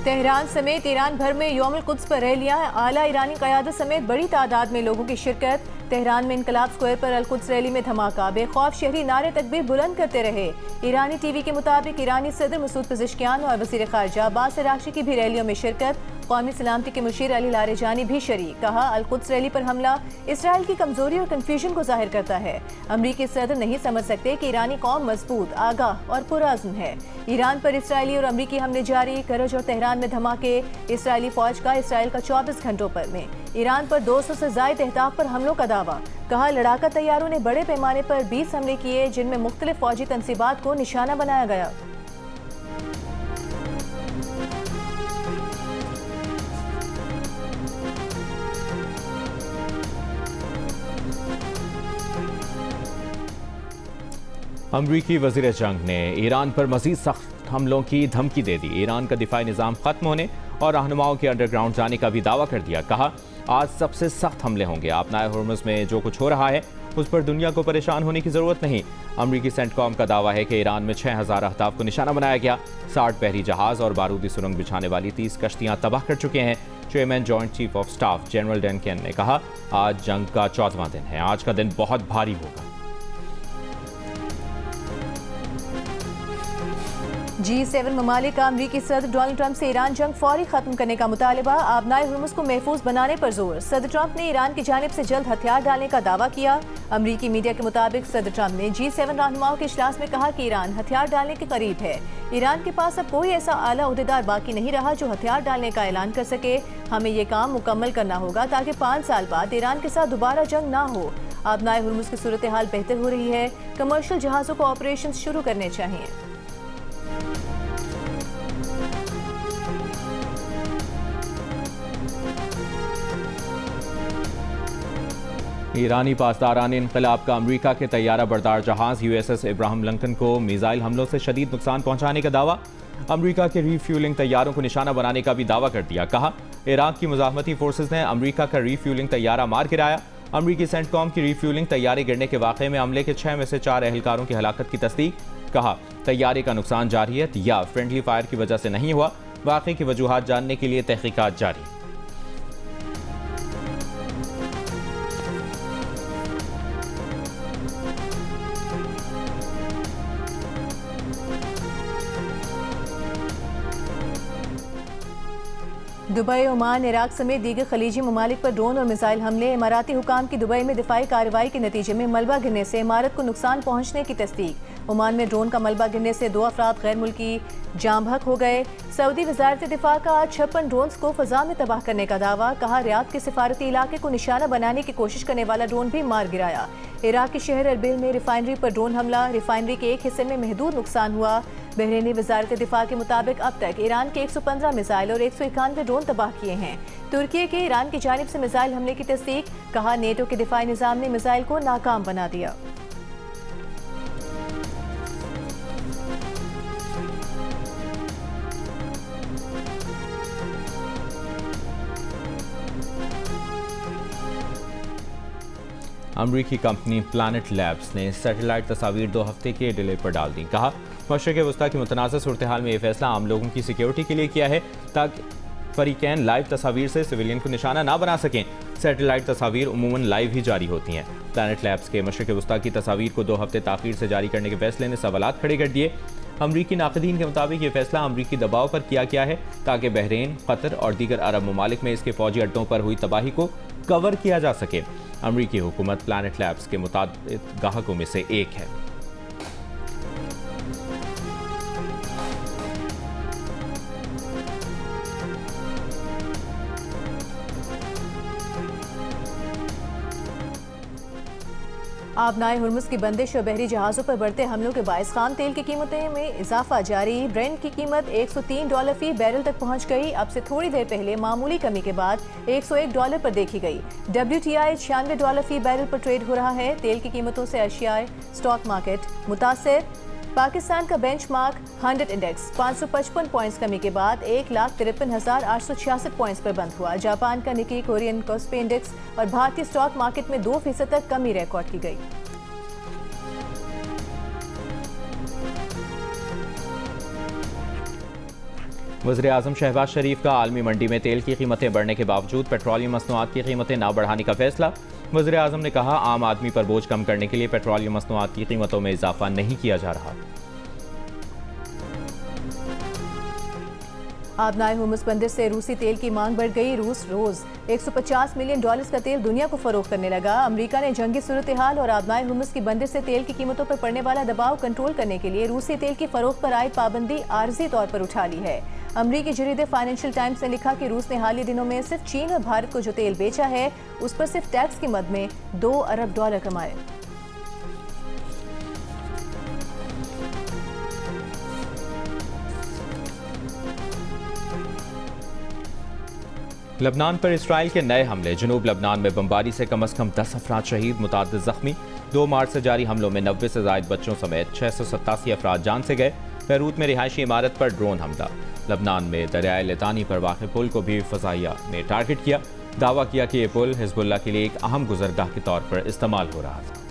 Tehran समेत Iran भर में यौमुल कुद्स पर रैलियां, आला ईरानी क़यादत समेत बड़ी तादाद में लोगों की शिरकत। तेहरान में इनकलाब स्क्वायर पर अल कुद्स रैली में धमाका, बेखौफ शहरी नारे तकबीर बुलंद करते रहे। ईरानी टीवी के मुताबिक ईरानी सदर मसूद पज़ेश्कियान और वज़ीर ख़ारिजा अब्बास अराग़ची की भी रैलियों में शिरकत। कौमी सलामती के मुशीर अली लारेजानी भी शरीक। कहा, अल कुद्स रैली पर हमला इसराइल की कमजोरी और कन्फ्यूजन को जाहिर करता है। अमरीकी सदर नहीं समझ सकते कि ईरानी कौम मजबूत, आगाह और पुरअज़्म है। ईरान पर इसराइली और अमरीकी हमले जारी, करज और तेहरान में धमाके। इसराइली फौज का इसराइल का 24 घंटों पर में ईरान पर 200 से ज़ायद अहदाफ पर हमलों का दावा। कहा, लड़ाका तैयारों ने बड़े पैमाने पर 20 हमले किए, जिनमें मुख्तलिफ फौजी तनसीबात को निशाना बनाया गया। अमरीकी वज़ीर जंग ने ईरान पर मज़ीद सख्त हमलों की धमकी दे दी। ईरान का दिफाई निज़ाम ख़त्म होने और रहनुमाओं के अंडरग्राउंड जाने का भी दावा कर दिया। कहा, आज सबसे सख्त हमले होंगे। आपनाए हुर्मुज़ में जो कुछ हो रहा है उस पर दुनिया को परेशान होने की ज़रूरत नहीं। अमरीकी सेंटकॉम का दावा है कि ईरान में 6000 अहदाफ को निशाना बनाया गया। 60 बहरी जहाज़ और बारूदी सुरंग बिछाने वाली 30 कश्तियाँ तबाह कर चुके हैं। Chairman joint chief of staff general Duncan ने कहा, आज जंग का 14वां दिन है। आज का दिन बहुत भारी होगा। G7 ममालिक का अमरीकी सदर डोनाल्ड ट्रंप से ईरान जंग फौरी खत्म करने का मुतालबा। आबनाए हुर्मुज़ को महफूज बनाने पर जोर। सदर ट्रंप ने ईरान की जानिब से जल्द हथियार डालने का दावा किया। अमरीकी मीडिया के मुताबिक सदर ट्रंप ने G7 रहनुमाओं के इजलास में कहा कि ईरान हथियार डालने के करीब है। ईरान के पास अब कोई ऐसा आला ओहदेदार बाकी नहीं रहा जो हथियार डालने का ऐलान कर सके। हमें ये काम मुकम्मल करना होगा ताकि 5 साल बाद ईरान के साथ दोबारा जंग ना हो। आबनाए हुर्मुज़ की सूरत हाल बेहतर हो रही है। कमर्शियल जहाज़ों को ऑपरेशन शुरू करने चाहिए। ईरानी पासदारान इनकलाब का अमरीका के तैयारा बरदार जहाज़ USS इब्राहिम लिंकन को मिसाइल हमलों से शदीद नुकसान पहुंचाने का दावा। अमरीका के रीफ्यूलिंग तैयारों को निशाना बनाने का भी दावा कर दिया। कहा, इराक की मुजाहमती फोर्सेज ने अमरीका का रीफ्यूलिंग तैयारा मार गिराया। अमरीकी सेंटकॉम की रीफ्यूलिंग तैयारे गिरने के वाक़े में अमले के 6 में से 4 एहलकारों की हलाकत की तस्दीक। कहा, तैयारे का नुकसान जारियत या फ्रेंडली फायर की वजह से नहीं हुआ। वाक़े की वजूहात जानने के लिए तहकीकात जारी। दुबई, ओमान, इराक समेत दीगर खलीजी ममालिक पर ड्रोन और मिसाइल हमले। इमाराती हुकाम की दुबई में दिफाई कार्रवाई के नतीजे में मलबा गिरने से इमारत को नुकसान पहुंचने की तस्दीक। ओमान में ड्रोन का मलबा गिरने से 2 अफराद गैर मुल्की जाम बहक हो गए। सऊदी वज़ारत दिफा का आज 56 ड्रोन्स को फ़ज़ा में तबाह करने का दावा। कहा, रियाद के सिफारती इलाके को निशाना बनाने की कोशिश करने वाला ड्रोन भी मार गिराया। इराक के शहर अरबिल में रिफाइनरी पर ड्रोन हमला। रिफाइनरी के एक हिस्से में महदूद नुकसान हुआ। बहरीनी वज़ारत दिफा के मुताबिक अब तक ईरान के 115 मिसाइल और 191 ड्रोन तबाह किए हैं। तुर्की के ईरान की जानिब से मिसाइल हमले की तस्दीक। कहा, नेटो के दिफाई निज़ाम ने मिसाइल को नाकाम बना दिया। अमरीकी कंपनी प्लानट लैब्स ने सैटेलाइट तस्वीर 2 हफ्ते के डिले पर डाल दी। कहा, मशरिक़ वस्ता की मुतनाज़ सूरत हाल में यह फैसला आम लोगों की सिक्योरिटी के लिए किया है ताकि फरीकैन लाइव तस्वीर से सिविलियन को निशाना ना बना सकें। सैटेलाइट तस्वीर उमूमन लाइव ही जारी होती हैं। प्लानट लैब्स के मशरिक़ वस्ता की तस्वीर को 2 हफ्ते ताख़ीर से जारी करने के फैसले ने सवालात खड़े कर दिए। अमरीकी नाक़दीन के मुताबिक ये फैसला अमरीकी दबाव पर किया गया है ताकि बहरीन, कतर और दीगर अरब ममालिक में इसके फौजी अड्डों पर हुई तबाही को कवर किया जा सके। अमरीकी हुकूमत प्लानट लैब्स के मुताबिक ग्राहकों में से एक है। आबनाए हुर्मुज़ की बंदिश और बहरी जहाज़ों पर बढ़ते हमलों के बायस खाम तेल की कीमतें में इजाफा जारी। ब्रेंट की कीमत $103 फी बैरल तक पहुंच गई। अब से थोड़ी देर पहले मामूली कमी के बाद $101 पर देखी गई। WTI $96 फी बैरल पर ट्रेड हो रहा है। तेल की कीमतों से एशियाई स्टॉक मार्केट मुतासिर। पाकिस्तान का बेंचमार्क 100 इंडेक्स 555 पॉइंट्स कमी के बाद 1,53,866 पॉइंट्स पर बंद हुआ। जापान का निकी कोरियन कोस्पी इंडेक्स और भारतीय स्टॉक मार्केट में 2% तक कमी रिकॉर्ड की गई। वज़ीर आज़म शहबाज शरीफ का आलमी मंडी में तेल की कीमतें बढ़ने के बावजूद पेट्रोलियम मसनूआत की कीमतें न बढ़ाने का फैसला। वज़ीर आज़म ने कहा, आम आदमी पर बोझ कम करने के लिए पेट्रोलियम मसनूआत की कीमतों में इजाफा नहीं किया जा रहा। आबनाए हुर्मुज़ बंदर से रूसी तेल की मांग बढ़ गई। रूस रोज $150 मिलियन का तेल दुनिया को फरोख्त करने लगा। अमेरिका ने जंगी सूरत हाल और आबनाए हुर्मुज़ की बंदर से तेल की कीमतों पर पड़ने वाला दबाव कंट्रोल करने के लिए रूसी तेल की फरोख्त पर आयद पाबंदी आर्जी तौर पर उठा ली है। अमरीकी जरीदे फाइनेंशियल टाइम्स ने लिखा कि रूस ने हालिया दिनों में सिर्फ चीन और भारत को जो तेल बेचा है उस पर सिर्फ टैक्स की मद में $2 अरब कमाए। लबनान पर इसराइल के नए हमले। जनूब लबनान में बमबारी से कम अज कम 10 अफराद शहीद, मुताद्दिद जख्मी। 2 मार्च से जारी हमलों में 90 से ज़ायद बच्चों समेत 687 अफराद जान से गए। बैरूत में रिहायशी इमारत पर ड्रोन हमला। लबनान में दरियाए लितानी पर वाक़ पुल को भी फ़ज़ाइया ने टारगेट किया। दावा किया कि ये पुल हिज़्बुल्लाह के लिए एक अहम गुज़रगाह के तौर पर इस्तेमाल हो रहा था।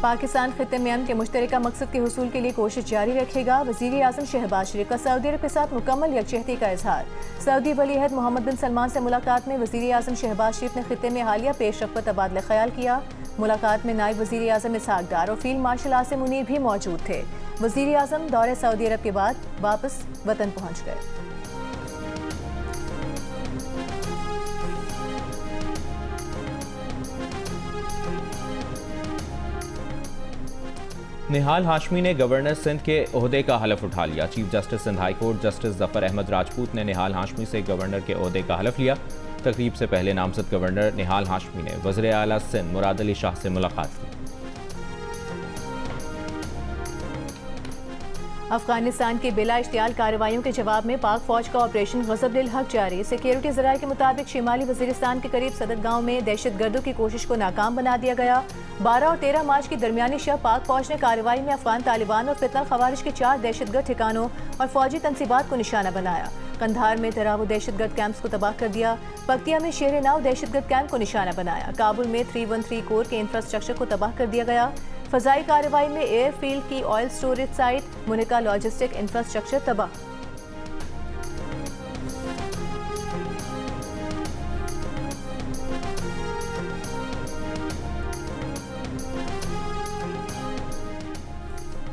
पाकिस्तान खित्ते में अमन के मुश्तरका मकसद के हुसूल के लिए कोशिश जारी रखेगा। वज़ीर आज़म शहबाज शरीफ का सऊदी अरब के साथ मुकम्मल यकजहती का इजहार। सऊदी वली अहद मोहम्मद बिन सलमान से मुलाकात में वज़ीर आज़म शहबाज शरीफ ने खित्ते में हालिया पेशरफ्त पर तबादला ख्याल किया। मुलाकात में नायब वज़ीर आज़म इसहाक डार और फील्ड मार्शल आसिम मुनीर भी मौजूद थे। वज़ीर आज़म दौरे सऊदी अरब के बाद वापस वतन पहुँच गए। निहाल हाशमी ने गवर्नर सिंध के ओहदे का हलफ उठा लिया। Chief justice Sindh high court justice Zafar Ahmed Rajput ने निहाल हाशमी से गवर्नर के ओहदे का हलफ लिया। तकरीब से पहले नामजद गवर्नर निहाल हाशमी ने वज़ीर आला सिंध मुराद अली शाह से मुलाकात की। अफगानिस्तान की बिला इश्तियाल कार्रवाइयों के जवाब में पाक फौज का ऑपरेशन गज़ब दिल हक जारी। सिक्योरिटी ज़राए के मुताबिक शिमाली वज़ीरिस्तान के करीब सदत गांव में दहशतगर्दों की कोशिश को नाकाम बना दिया गया। 12 और 13 मार्च की दरमियानी शब पाक फौज ने कार्रवाई में अफगान तालिबान और फितनल खवारिज के 4 दहशतगर्द ठिकानों और फौजी तनसीबात को निशाना बनाया। कंधार में तरावो दहशतगर्द कैंप्स को तबाह कर दिया। पक्तिया में शेर नाव दहशतगर्द कैंप को निशाना बनाया। काबुल में 313 कोर के इंफ्रास्ट्रक्चर को तबाह कर दिया गया। फजाई कार्रवाई में एयरफील्ड की ऑयल स्टोरेज साइट, मुनिका लॉजिस्टिक इंफ्रास्ट्रक्चर तबाह।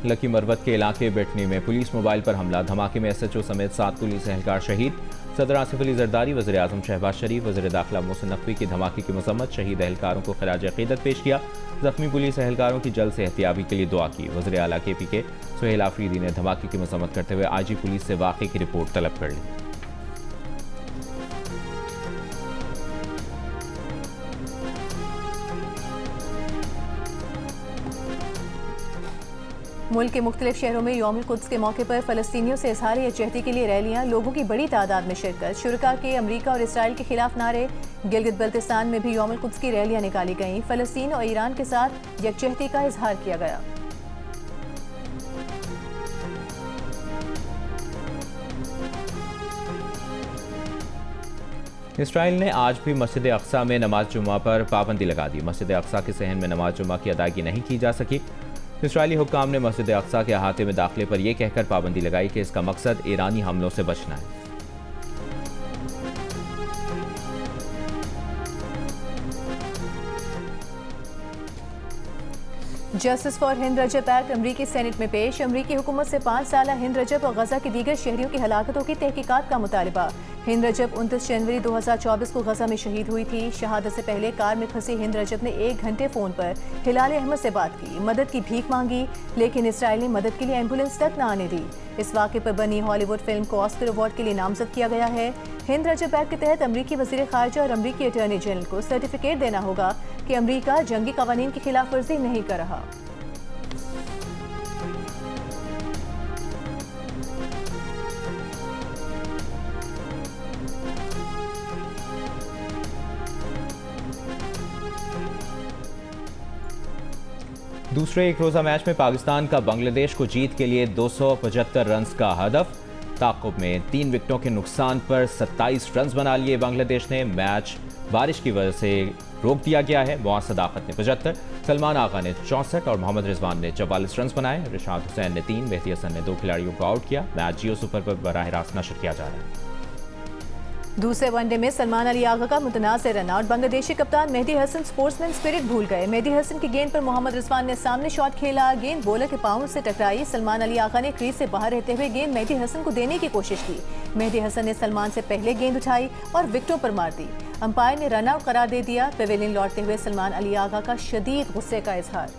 लकी मरवत के इलाके बेटनी में पुलिस मोबाइल पर हमला। धमाके में SHO समेत 7 पुलिस एहलकार शहीद। सदर आसिफ अली जरदारी, वज़ीर आज़म शहबाज शरीफ, वज़ीर दाखिला मोहसिन नकवी की धमाके की मसम्मत। शहीद एहलकारों को खिराज अक़ीदत पेश किया। जख्मी पुलिस एहलकारों की जल्द सेहतियाबी के लिए दुआ की। वज़ीर आला KPK सुहेल आफरीदी ने धमाके की मसम्मत करते हुए IG पुलिस से वाक़े की रिपोर्ट तलब कर ली। मुल्क के मुख्तलिफ शहरों में यौमुल कुद्स के मौके पर फ़लस्तीनियों से इज़हार यकजहती के लिए रैलियाँ। लोगों की बड़ी तादाद में शिरकत। शुरका के अमरीका और इसराइल के खिलाफ नारे। गिलगित बल्तिस्तान में भी यौमुल कुद्स की रैलियाँ निकाली गईं। फ़लस्तीन और ईरान के साथ यकजहती का इज़हार किया गया। इसराइल ने आज भी मस्जिद अक्सा में नमाज जुम्मा पर पाबंदी लगा दी। मस्जिद अक्सा के सहन में नमाज जुम्मा की अदायगी नहीं की जा सकी। इसराइली हुक्काम ने मस्जिद अक्सा के अहाते में दाखिले पर यह कहकर पाबंदी लगाई कि इसका मकसद ईरानी हमलों से बचना है। Justice for Hind Rajab act अमरीकी सेनेट में पेश। अमरीकी हुकूमत से 5 साल हिंद रजब और गजा के दीगर शहरियों की हलाकतों की तहकीकात का मुतालबा। हिंद रजब 29 जनवरी 2024 को गजा में शहीद हुई थी। शहादत से पहले कार में फंसी हिंद रजब ने 1 घंटे फ़ोन पर हिलाल अहमद से बात की, मदद की भीख मांगी, लेकिन इसराइल ने मदद के लिए एम्बुलेंस तक न आने दी। इस वाक़े पर बनी हॉलीवुड फिल्म को ऑस्कर अवार्ड के लिए नामजद किया गया है। हिंद रजब एक्ट के तहत अमरीकी वज़ीर ख़ारजा और अमरीकी अटॉर्नी जनरल को सर्टिफिकेट देना होगा कि अमरीका जंगी कवानीन की खिलाफ वर्जी नहीं कर रहा। दूसरे एक रोज़ा मैच में पाकिस्तान का बांग्लादेश को जीत के लिए 275 रन का हदफ। ताक़ुब में 3 विकेटों के नुकसान पर 27 रन बना लिए बांग्लादेश ने। मैच बारिश की वजह से रोक दिया गया है। मुआज सदाकत ने 75, सलमान आगा ने 64 और मोहम्मद रिजवान ने 44 रन बनाए। रिशाद हुसैन ने 3, मेहदी हसन ने 2 खिलाड़ियों को आउट किया। मैच जियो सुपर पर बराह रास्त नशर किया जा रहा है। दूसरे वनडे में सलमान अली आगा का मुतनाज़िर रनआउट। बांग्लादेशी कप्तान मेहदी हसन स्पोर्ट्समैन स्पिरिट भूल गए। मेहदी हसन की गेंद पर मोहम्मद रिजवान ने सामने शॉट खेला, गेंद बॉलर के पाँव से टकराई। सलमान अली आगा ने क्रीज से बाहर रहते हुए गेंद मेहदी हसन को देने की कोशिश की। मेहदी हसन ने सलमान से पहले गेंद उठाई और विकेटों पर मार दी। अंपायर ने रनआउट करार दे दिया। पेवेलियन लौटते हुए सलमान अली आगा का शदीद गुस्से का इजहार।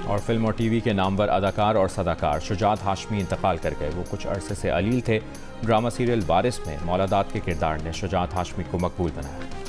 और फिल्म और टीवी के नामवर अदाकार और सदाकार शुजात हाशमी इंतकाल कर गए। वो कुछ अरसे से अलील थे। ड्रामा सीरियल बारिश में मौलादात के किरदार ने शुजात हाशमी को मकबूल बनाया।